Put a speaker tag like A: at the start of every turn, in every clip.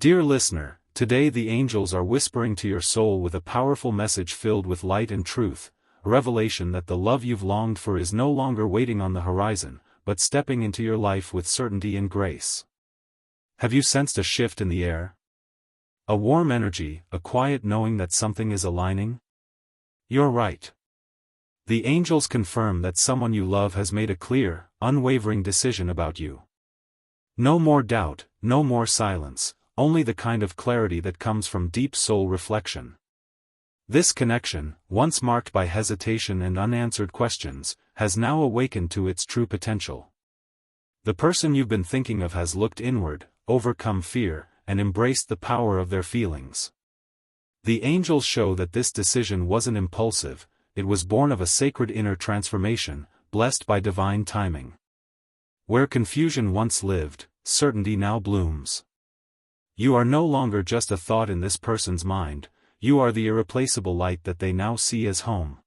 A: Dear listener, today the angels are whispering to your soul with a powerful message filled with light and truth, a revelation that the love you've longed for is no longer waiting on the horizon, but stepping into your life with certainty and grace. Have you sensed a shift in the air? A warm energy, a quiet knowing that something is aligning? You're right. The angels confirm that someone you love has made a clear, unwavering decision about you. No more doubt, no more silence, only the kind of clarity that comes from deep soul reflection. This connection, once marked by hesitation and unanswered questions, has now awakened to its true potential. The person you've been thinking of has looked inward, overcome fear, and embraced the power of their feelings. The angels show that this decision wasn't impulsive, it was born of a sacred inner transformation, blessed by divine timing. Where confusion once lived, certainty now blooms. You are no longer just a thought in this person's mind, you are the irreplaceable light that they now see as home.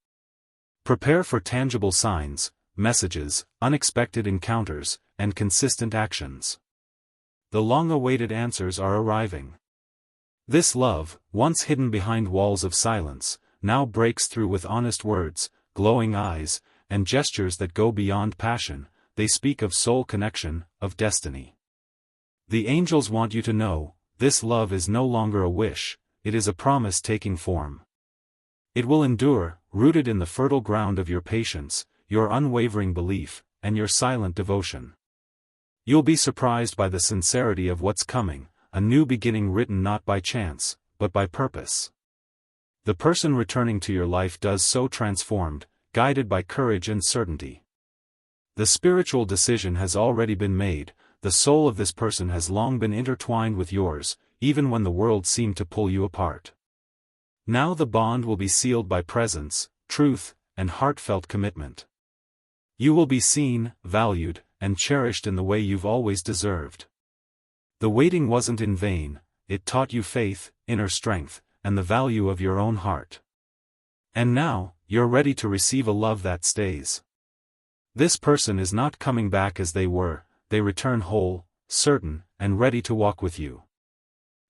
A: Prepare for tangible signs, messages, unexpected encounters, and consistent actions. The long-awaited answers are arriving. This love, once hidden behind walls of silence, now breaks through with honest words, glowing eyes, and gestures that go beyond passion. They speak of soul connection, of destiny. The angels want you to know, this love is no longer a wish, it is a promise taking form. It will endure, rooted in the fertile ground of your patience, your unwavering belief, and your silent devotion. You'll be surprised by the sincerity of what's coming, a new beginning written not by chance, but by purpose. The person returning to your life does so transformed, guided by courage and certainty. The spiritual decision has already been made, the soul of this person has long been intertwined with yours, even when the world seemed to pull you apart. Now the bond will be sealed by presence, truth, and heartfelt commitment. You will be seen, valued, and cherished in the way you've always deserved. The waiting wasn't in vain, it taught you faith, inner strength, and the value of your own heart. And now, you're ready to receive a love that stays. This person is not coming back as they were, they return whole, certain, and ready to walk with you.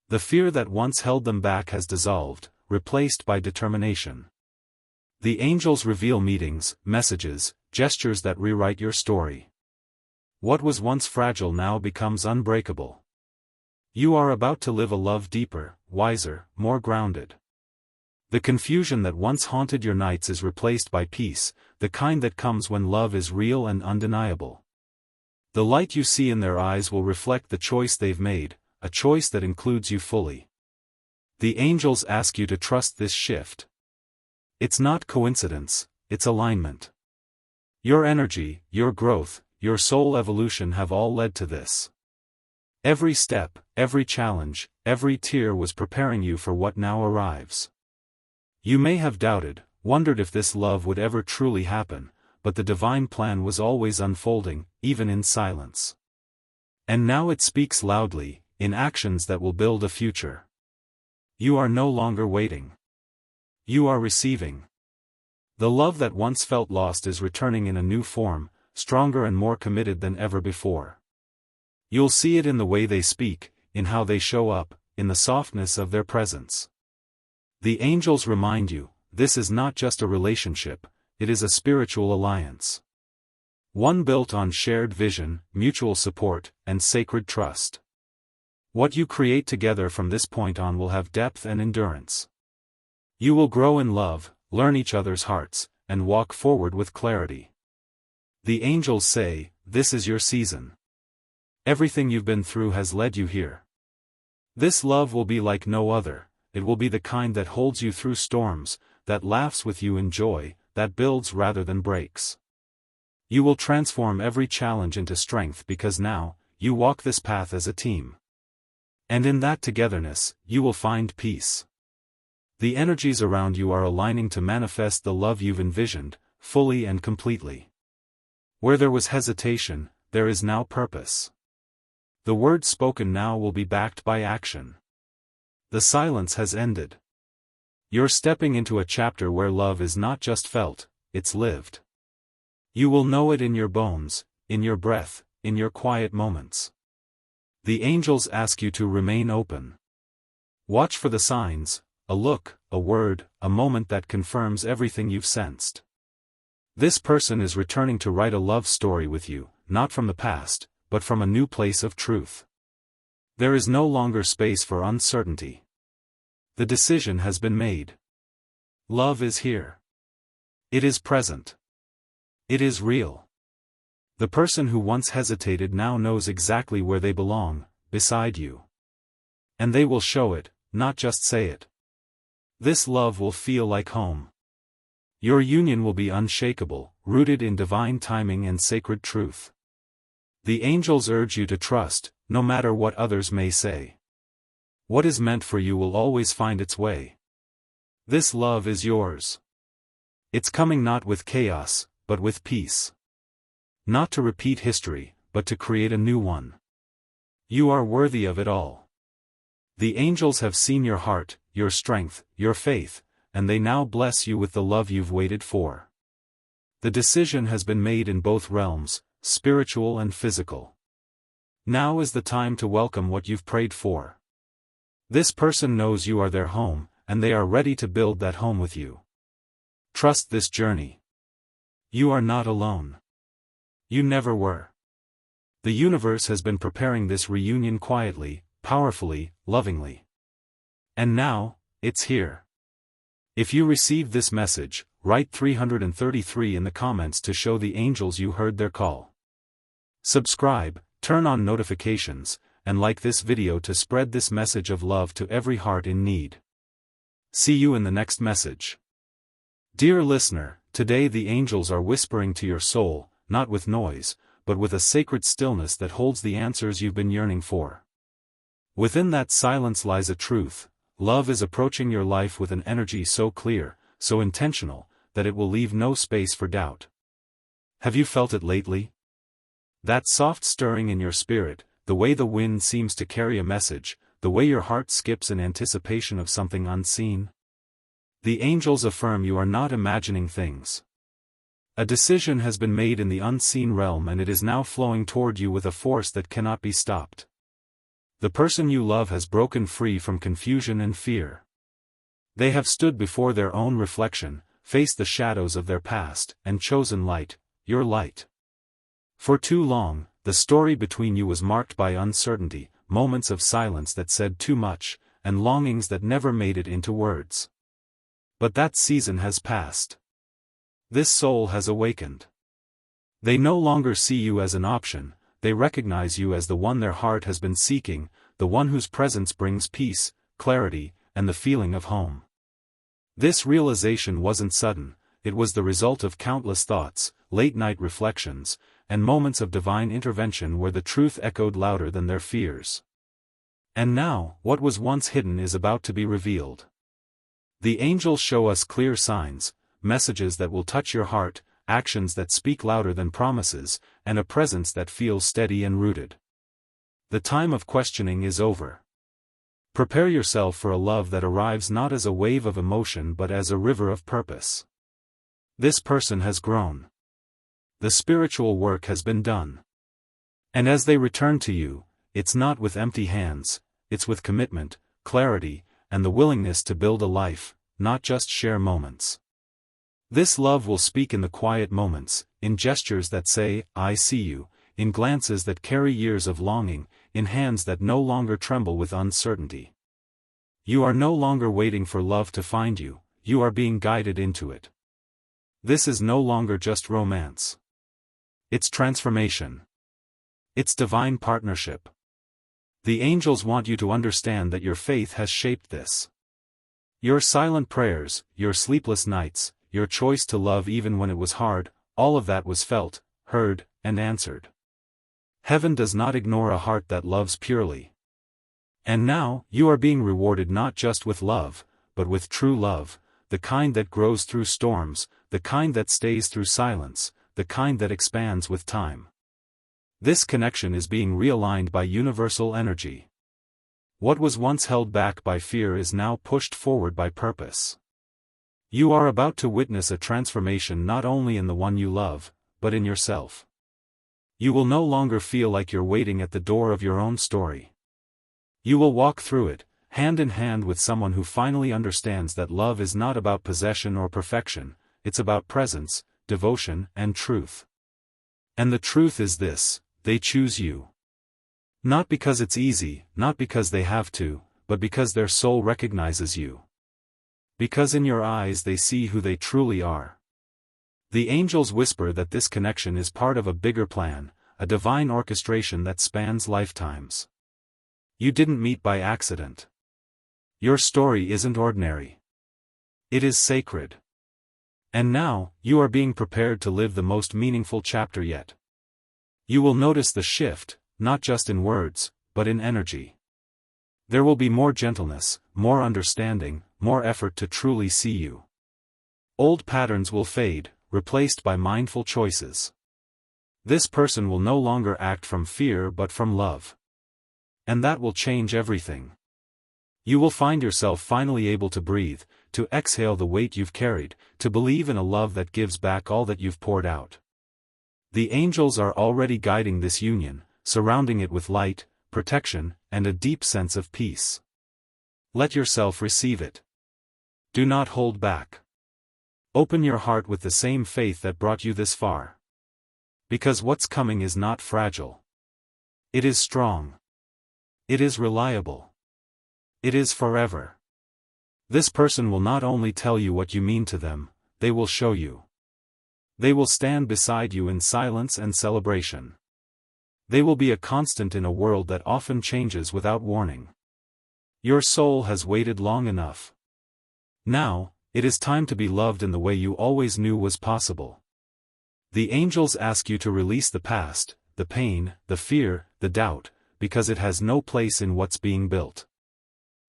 A: The fear that once held them back has dissolved, replaced by determination. The angels reveal meetings, messages, gestures that rewrite your story. What was once fragile now becomes unbreakable. You are about to live a love deeper, wiser, more grounded. The confusion that once haunted your nights is replaced by peace, the kind that comes when love is real and undeniable. The light you see in their eyes will reflect the choice they've made, a choice that includes you fully. The angels ask you to trust this shift. It's not coincidence, it's alignment. Your energy, your growth, your soul evolution have all led to this. Every step, every challenge, every tear was preparing you for what now arrives. You may have doubted, wondered if this love would ever truly happen, but the divine plan was always unfolding, even in silence. And now it speaks loudly, in actions that will build a future. You are no longer waiting. You are receiving. The love that once felt lost is returning in a new form, stronger and more committed than ever before. You'll see it in the way they speak, in how they show up, in the softness of their presence. The angels remind you, this is not just a relationship, it is a spiritual alliance. One built on shared vision, mutual support, and sacred trust. What you create together from this point on will have depth and endurance. You will grow in love, learn each other's hearts, and walk forward with clarity. The angels say, this is your season. Everything you've been through has led you here. This love will be like no other, it will be the kind that holds you through storms, that laughs with you in joy, that builds rather than breaks. You will transform every challenge into strength because now, you walk this path as a team. And in that togetherness, you will find peace. The energies around you are aligning to manifest the love you've envisioned, fully and completely. Where there was hesitation, there is now purpose. The words spoken now will be backed by action. The silence has ended. You're stepping into a chapter where love is not just felt, it's lived. You will know it in your bones, in your breath, in your quiet moments. The angels ask you to remain open. Watch for the signs, a look, a word, a moment that confirms everything you've sensed. This person is returning to write a love story with you, not from the past, but from a new place of truth. There is no longer space for uncertainty. The decision has been made. Love is here. It is present. It is real. The person who once hesitated now knows exactly where they belong, beside you. And they will show it, not just say it. This love will feel like home. Your union will be unshakable, rooted in divine timing and sacred truth. The angels urge you to trust, no matter what others may say. What is meant for you will always find its way. This love is yours. It's coming not with chaos, but with peace. Not to repeat history, but to create a new one. You are worthy of it all. The angels have seen your heart, your strength, your faith, and they now bless you with the love you've waited for. The decision has been made in both realms, spiritual and physical. Now is the time to welcome what you've prayed for. This person knows you are their home, and they are ready to build that home with you. Trust this journey. You are not alone. You never were. The universe has been preparing this reunion quietly, powerfully, lovingly. And now, it's here. If you received this message, write 333 in the comments to show the angels you heard their call. Subscribe, turn on notifications, and like this video to spread this message of love to every heart in need. See you in the next message. Dear listener, today the angels are whispering to your soul, not with noise, but with a sacred stillness that holds the answers you've been yearning for. Within that silence lies a truth. Love is approaching your life with an energy so clear, so intentional, that it will leave no space for doubt. Have you felt it lately? That soft stirring in your spirit, the way the wind seems to carry a message, the way your heart skips in anticipation of something unseen? The angels affirm you are not imagining things. A decision has been made in the unseen realm and it is now flowing toward you with a force that cannot be stopped. The person you love has broken free from confusion and fear. They have stood before their own reflection, faced the shadows of their past, and chosen light, your light. For too long, the story between you was marked by uncertainty, moments of silence that said too much, and longings that never made it into words. But that season has passed. This soul has awakened. They no longer see you as an option, they recognize you as the one their heart has been seeking, the one whose presence brings peace, clarity, and the feeling of home. This realization wasn't sudden, it was the result of countless thoughts, late-night reflections, and moments of divine intervention where the truth echoed louder than their fears. And now, what was once hidden is about to be revealed. The angels show us clear signs, messages that will touch your heart, actions that speak louder than promises, and a presence that feels steady and rooted. The time of questioning is over. Prepare yourself for a love that arrives not as a wave of emotion but as a river of purpose. This person has grown. The spiritual work has been done. And as they return to you, it's not with empty hands, it's with commitment, clarity, and the willingness to build a life, not just share moments. This love will speak in the quiet moments, in gestures that say, "I see you," in glances that carry years of longing, in hands that no longer tremble with uncertainty. You are no longer waiting for love to find you, you are being guided into it. This is no longer just romance. It's transformation. It's divine partnership. The angels want you to understand that your faith has shaped this. Your silent prayers, your sleepless nights, your choice to love even when it was hard, all of that was felt, heard, and answered. Heaven does not ignore a heart that loves purely. And now, you are being rewarded not just with love, but with true love, the kind that grows through storms, the kind that stays through silence, the kind that expands with time. This connection is being realigned by universal energy. What was once held back by fear is now pushed forward by purpose. You are about to witness a transformation not only in the one you love, but in yourself. You will no longer feel like you're waiting at the door of your own story. You will walk through it, hand in hand with someone who finally understands that love is not about possession or perfection, it's about presence, devotion, and truth. And the truth is this: they choose you. Not because it's easy, not because they have to, but because their soul recognizes you. Because in your eyes they see who they truly are. The angels whisper that this connection is part of a bigger plan, a divine orchestration that spans lifetimes. You didn't meet by accident. Your story isn't ordinary. It is sacred. And now, you are being prepared to live the most meaningful chapter yet. You will notice the shift, not just in words, but in energy. There will be more gentleness, more understanding, more effort to truly see you. Old patterns will fade, replaced by mindful choices. This person will no longer act from fear but from love. And that will change everything. You will find yourself finally able to breathe, to exhale the weight you've carried, to believe in a love that gives back all that you've poured out. The angels are already guiding this union, surrounding it with light, protection, and a deep sense of peace. Let yourself receive it. Do not hold back. Open your heart with the same faith that brought you this far. Because what's coming is not fragile. It is strong. It is reliable. It is forever. This person will not only tell you what you mean to them, they will show you. They will stand beside you in silence and celebration. They will be a constant in a world that often changes without warning. Your soul has waited long enough. Now, it is time to be loved in the way you always knew was possible. The angels ask you to release the past, the pain, the fear, the doubt, because it has no place in what's being built.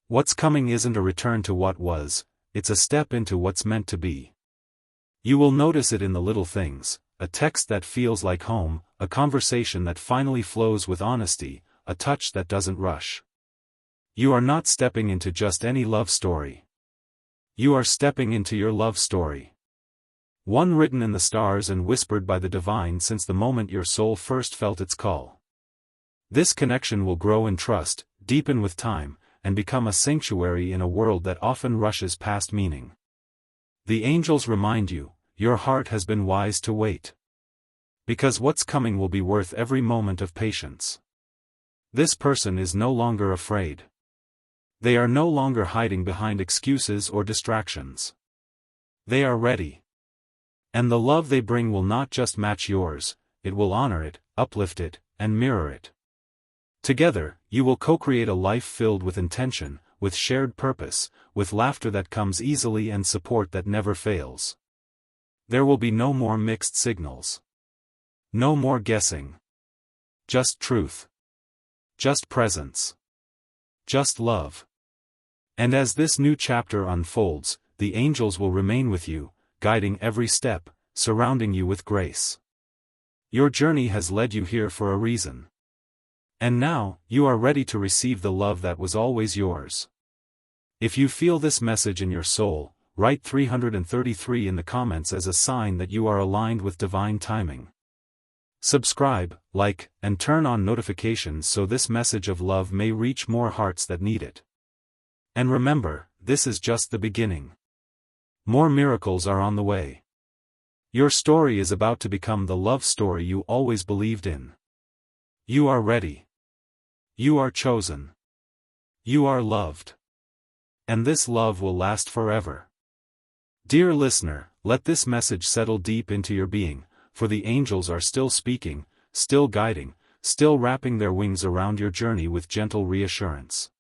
A: What's coming isn't a return to what was, it's a step into what's meant to be. You will notice it in the little things, a text that feels like home, a conversation that finally flows with honesty, a touch that doesn't rush. You are not stepping into just any love story. You are stepping into your love story. One written in the stars and whispered by the divine since the moment your soul first felt its call. This connection will grow in trust, deepen with time, and become a sanctuary in a world that often rushes past meaning. The angels remind you, your heart has been wise to wait. Because what's coming will be worth every moment of patience. This person is no longer afraid. They are no longer hiding behind excuses or distractions. They are ready. And the love they bring will not just match yours, it will honor it, uplift it, and mirror it. Together, you will co-create a life filled with intention, with shared purpose, with laughter that comes easily and support that never fails. There will be no more mixed signals. No more guessing. Just truth. Just presence. Just love. And as this new chapter unfolds, the angels will remain with you, guiding every step, surrounding you with grace. Your journey has led you here for a reason. And now, you are ready to receive the love that was always yours. If you feel this message in your soul, write 333 in the comments as a sign that you are aligned with divine timing. Subscribe, like, and turn on notifications so this message of love may reach more hearts that need it. And remember, this is just the beginning. More miracles are on the way. Your story is about to become the love story you always believed in. You are ready. You are chosen. You are loved. And this love will last forever. Dear listener, let this message settle deep into your being, for the angels are still speaking, still guiding, still wrapping their wings around your journey with gentle reassurance.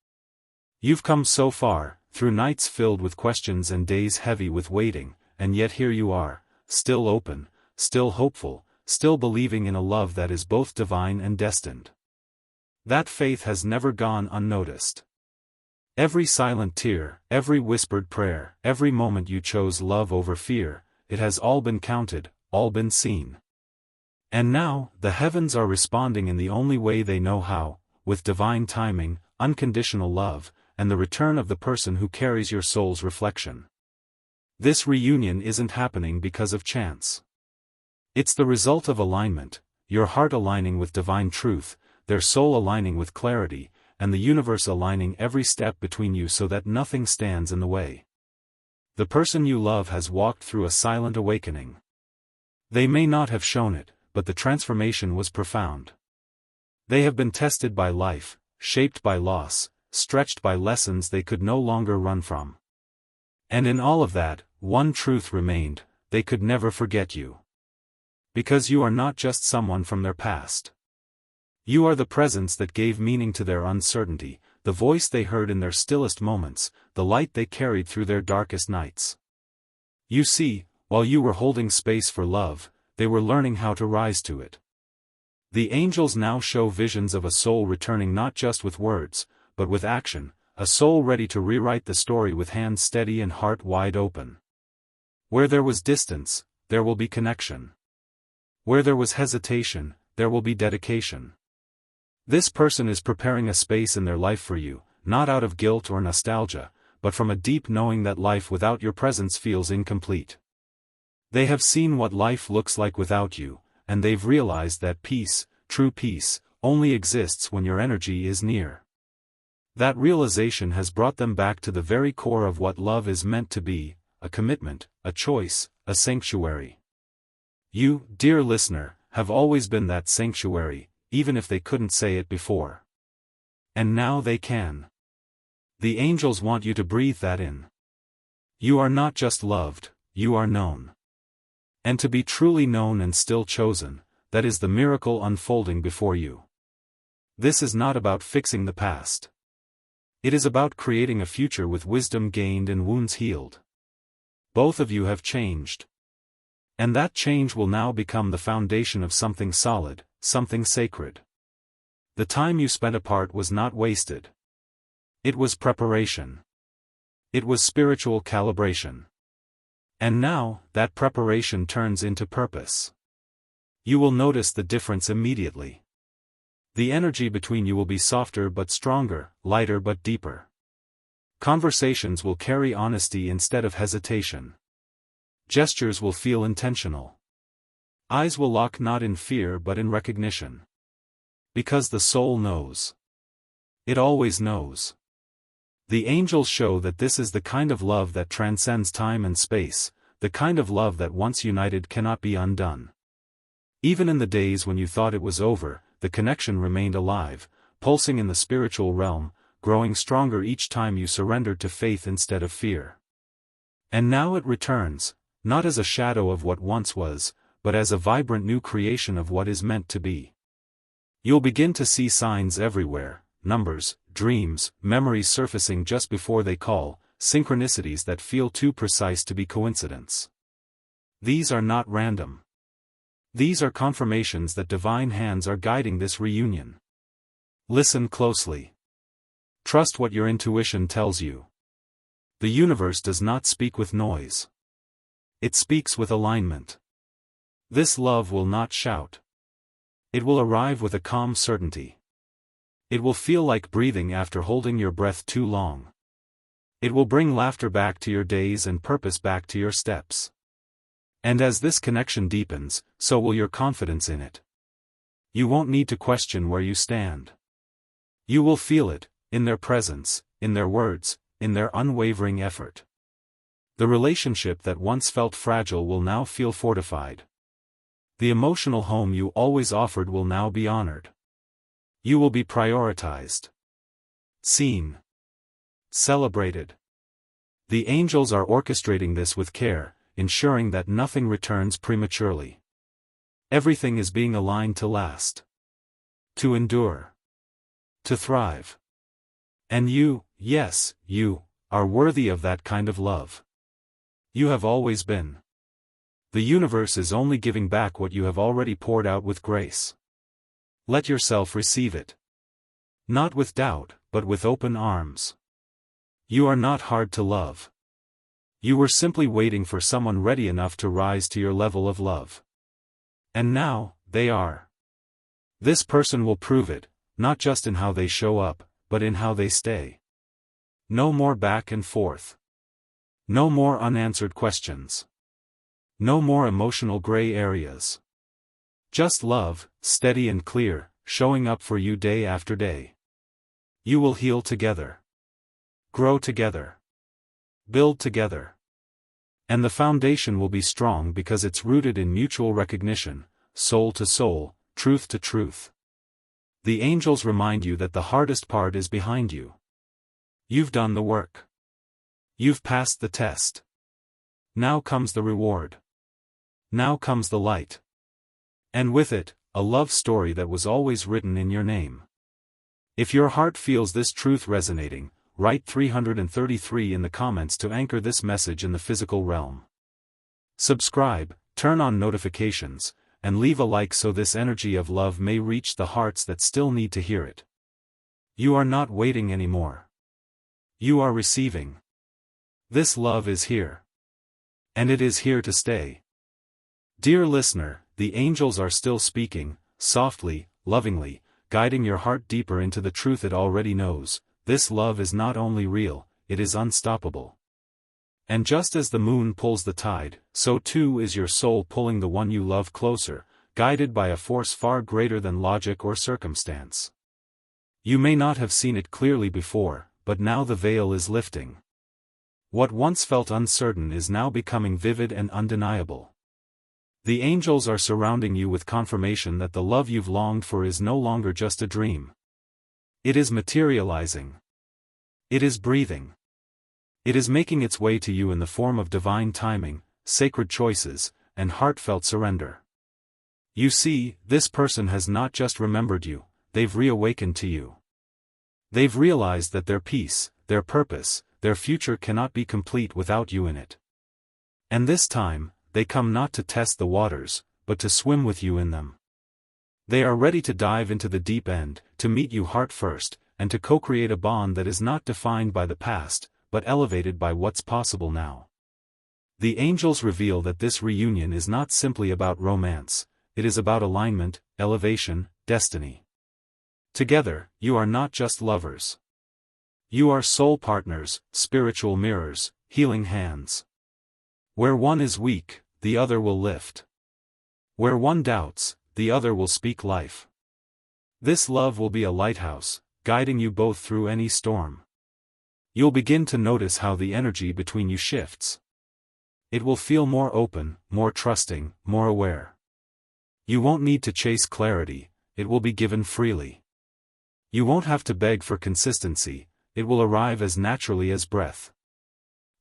A: You've come so far, through nights filled with questions and days heavy with waiting, and yet here you are, still open, still hopeful, still believing in a love that is both divine and destined. That faith has never gone unnoticed. Every silent tear, every whispered prayer, every moment you chose love over fear, it has all been counted, all been seen. And now, the heavens are responding in the only way they know how, with divine timing, unconditional love, and the return of the person who carries your soul's reflection. This reunion isn't happening because of chance. It's the result of alignment, your heart aligning with divine truth, their soul aligning with clarity, and the universe aligning every step between you so that nothing stands in the way. The person you love has walked through a silent awakening. They may not have shown it, but the transformation was profound. They have been tested by life, shaped by loss, stretched by lessons they could no longer run from. And in all of that, one truth remained: they could never forget you. Because you are not just someone from their past. You are the presence that gave meaning to their uncertainty, the voice they heard in their stillest moments, the light they carried through their darkest nights. You see, while you were holding space for love, they were learning how to rise to it. The angels now show visions of a soul returning not just with words, but with action, a soul ready to rewrite the story with hands steady and heart wide open. Where there was distance, there will be connection. Where there was hesitation, there will be dedication. This person is preparing a space in their life for you, not out of guilt or nostalgia, but from a deep knowing that life without your presence feels incomplete. They have seen what life looks like without you, and they've realized that peace, true peace, only exists when your energy is near. That realization has brought them back to the very core of what love is meant to be: a commitment, a choice, a sanctuary. You, dear listener, have always been that sanctuary, even if they couldn't say it before. And now they can. The angels want you to breathe that in. You are not just loved, you are known. And to be truly known and still chosen, that is the miracle unfolding before you. This is not about fixing the past. It is about creating a future with wisdom gained and wounds healed. Both of you have changed. And that change will now become the foundation of something solid, something sacred. The time you spent apart was not wasted. It was preparation. It was spiritual calibration. And now, that preparation turns into purpose. You will notice the difference immediately. The energy between you will be softer but stronger, lighter but deeper. Conversations will carry honesty instead of hesitation. Gestures will feel intentional. Eyes will lock not in fear but in recognition. Because the soul knows. It always knows. The angels show that this is the kind of love that transcends time and space, the kind of love that once united cannot be undone. Even in the days when you thought it was over, the connection remained alive, pulsing in the spiritual realm, growing stronger each time you surrendered to faith instead of fear. And now it returns, not as a shadow of what once was, but as a vibrant new creation of what is meant to be. You'll begin to see signs everywhere: numbers, dreams, memories surfacing just before they call, synchronicities that feel too precise to be coincidence. These are not random. These are confirmations that divine hands are guiding this reunion. Listen closely. Trust what your intuition tells you. The universe does not speak with noise. It speaks with alignment. This love will not shout. It will arrive with a calm certainty. It will feel like breathing after holding your breath too long. It will bring laughter back to your days and purpose back to your steps. And as this connection deepens, so will your confidence in it. You won't need to question where you stand. You will feel it, in their presence, in their words, in their unwavering effort. The relationship that once felt fragile will now feel fortified. The emotional home you always offered will now be honored. You will be prioritized. Seen. Celebrated. The angels are orchestrating this with care, ensuring that nothing returns prematurely. Everything is being aligned to last. To endure. To thrive. And you, yes, you, are worthy of that kind of love. You have always been. The universe is only giving back what you have already poured out with grace. Let yourself receive it. Not with doubt, but with open arms. You are not hard to love. You were simply waiting for someone ready enough to rise to your level of love. And now, they are. This person will prove it, not just in how they show up, but in how they stay. No more back and forth. No more unanswered questions. No more emotional gray areas. Just love, steady and clear, showing up for you day after day. You will heal together. Grow together. Build together. And the foundation will be strong because it's rooted in mutual recognition, soul to soul, truth to truth. The angels remind you that the hardest part is behind you. You've done the work. You've passed the test. Now comes the reward. Now comes the light. And with it, a love story that was always written in your name. If your heart feels this truth resonating, write 333 in the comments to anchor this message in the physical realm. Subscribe, turn on notifications, and leave a like so this energy of love may reach the hearts that still need to hear it. You are not waiting anymore. You are receiving. This love is here. And it is here to stay. Dear listener, the angels are still speaking, softly, lovingly, guiding your heart deeper into the truth it already knows. This love is not only real, it is unstoppable. And just as the moon pulls the tide, so too is your soul pulling the one you love closer, guided by a force far greater than logic or circumstance. You may not have seen it clearly before, but now the veil is lifting. What once felt uncertain is now becoming vivid and undeniable. The angels are surrounding you with confirmation that the love you've longed for is no longer just a dream. It is materializing. It is breathing. It is making its way to you in the form of divine timing, sacred choices, and heartfelt surrender. You see, this person has not just remembered you, they've reawakened to you. They've realized that their peace, their purpose, their future cannot be complete without you in it. And this time, they come not to test the waters, but to swim with you in them. They are ready to dive into the deep end, to meet you heart first, and to co-create a bond that is not defined by the past, but elevated by what's possible now. The angels reveal that this reunion is not simply about romance, it is about alignment, elevation, destiny. Together, you are not just lovers. You are soul partners, spiritual mirrors, healing hands. Where one is weak, the other will lift. Where one doubts, the other will speak life. This love will be a lighthouse, guiding you both through any storm. You'll begin to notice how the energy between you shifts. It will feel more open, more trusting, more aware. You won't need to chase clarity, it will be given freely. You won't have to beg for consistency, it will arrive as naturally as breath.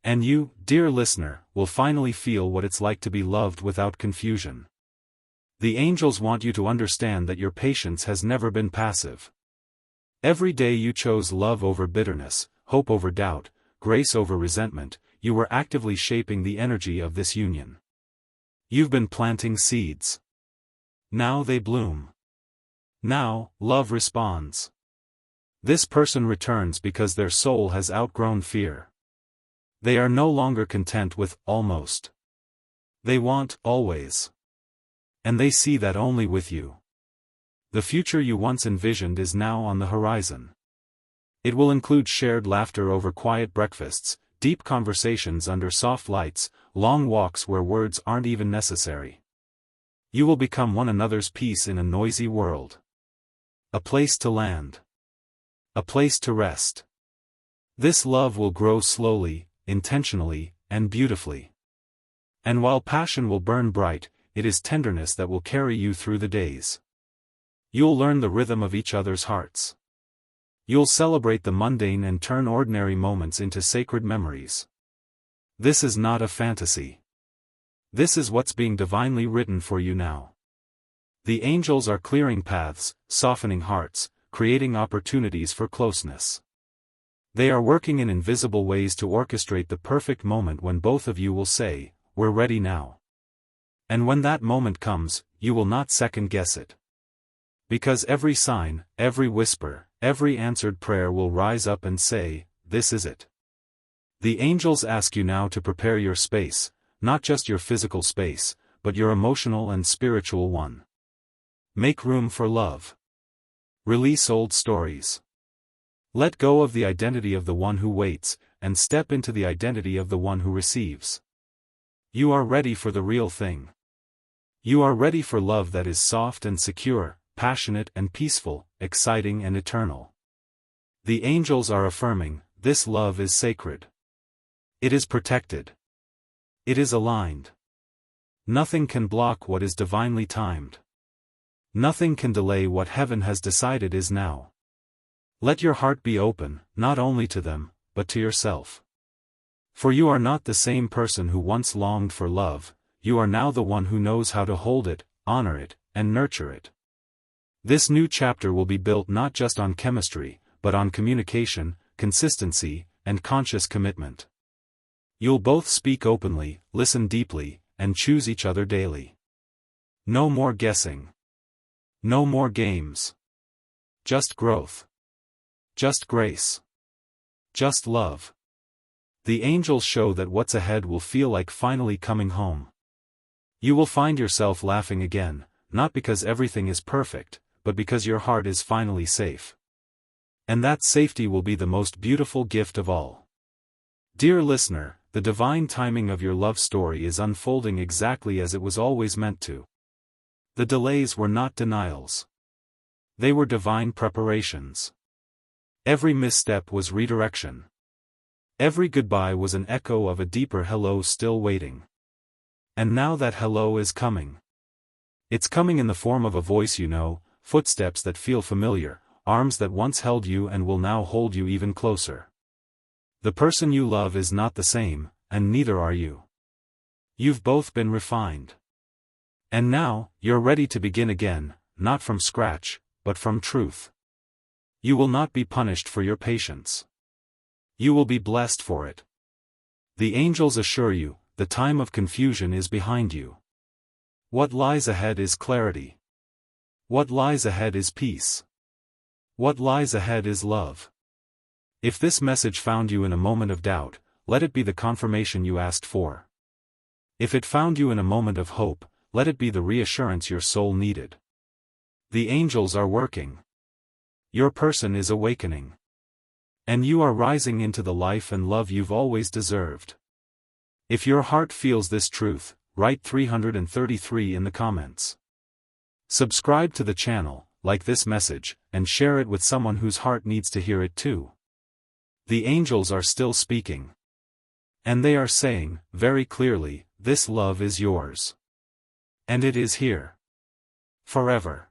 A: And you, dear listener, will finally feel what it's like to be loved without confusion. The angels want you to understand that your patience has never been passive. Every day you chose love over bitterness, hope over doubt, grace over resentment, you were actively shaping the energy of this union. You've been planting seeds. Now they bloom. Now, love responds. This person returns because their soul has outgrown fear. They are no longer content with almost. They want always. And they see that only with you. The future you once envisioned is now on the horizon. It will include shared laughter over quiet breakfasts, deep conversations under soft lights, long walks where words aren't even necessary. You will become one another's peace in a noisy world. A place to land. A place to rest. This love will grow slowly, intentionally, and beautifully. And while passion will burn bright, it is tenderness that will carry you through the days. You'll learn the rhythm of each other's hearts. You'll celebrate the mundane and turn ordinary moments into sacred memories. This is not a fantasy. This is what's being divinely written for you now. The angels are clearing paths, softening hearts, creating opportunities for closeness. They are working in invisible ways to orchestrate the perfect moment when both of you will say, "We're ready now." And when that moment comes, you will not second-guess it. Because every sign, every whisper, every answered prayer will rise up and say, "This is it." The angels ask you now to prepare your space, not just your physical space, but your emotional and spiritual one. Make room for love. Release old stories. Let go of the identity of the one who waits, and step into the identity of the one who receives. You are ready for the real thing. You are ready for love that is soft and secure, passionate and peaceful, exciting and eternal. The angels are affirming, this love is sacred. It is protected. It is aligned. Nothing can block what is divinely timed. Nothing can delay what heaven has decided is now. Let your heart be open, not only to them, but to yourself. For you are not the same person who once longed for love, you are now the one who knows how to hold it, honor it, and nurture it. This new chapter will be built not just on chemistry, but on communication, consistency, and conscious commitment. You'll both speak openly, listen deeply, and choose each other daily. No more guessing. No more games. Just growth. Just grace. Just love. The angels show that what's ahead will feel like finally coming home. You will find yourself laughing again, not because everything is perfect, but because your heart is finally safe. And that safety will be the most beautiful gift of all. Dear listener, the divine timing of your love story is unfolding exactly as it was always meant to. The delays were not denials. They were divine preparations. Every misstep was redirection. Every goodbye was an echo of a deeper hello still waiting. And now that hello is coming. It's coming in the form of a voice you know, footsteps that feel familiar, arms that once held you and will now hold you even closer. The person you love is not the same, and neither are you. You've both been refined. And now, you're ready to begin again, not from scratch, but from truth. You will not be punished for your patience. You will be blessed for it. The angels assure you, the time of confusion is behind you. What lies ahead is clarity. What lies ahead is peace. What lies ahead is love. If this message found you in a moment of doubt, let it be the confirmation you asked for. If it found you in a moment of hope, let it be the reassurance your soul needed. The angels are working. Your person is awakening. And you are rising into the life and love you've always deserved. If your heart feels this truth, write 333 in the comments. Subscribe to the channel, like this message, and share it with someone whose heart needs to hear it too. The angels are still speaking. And they are saying, very clearly, this love is yours. And it is here. Forever.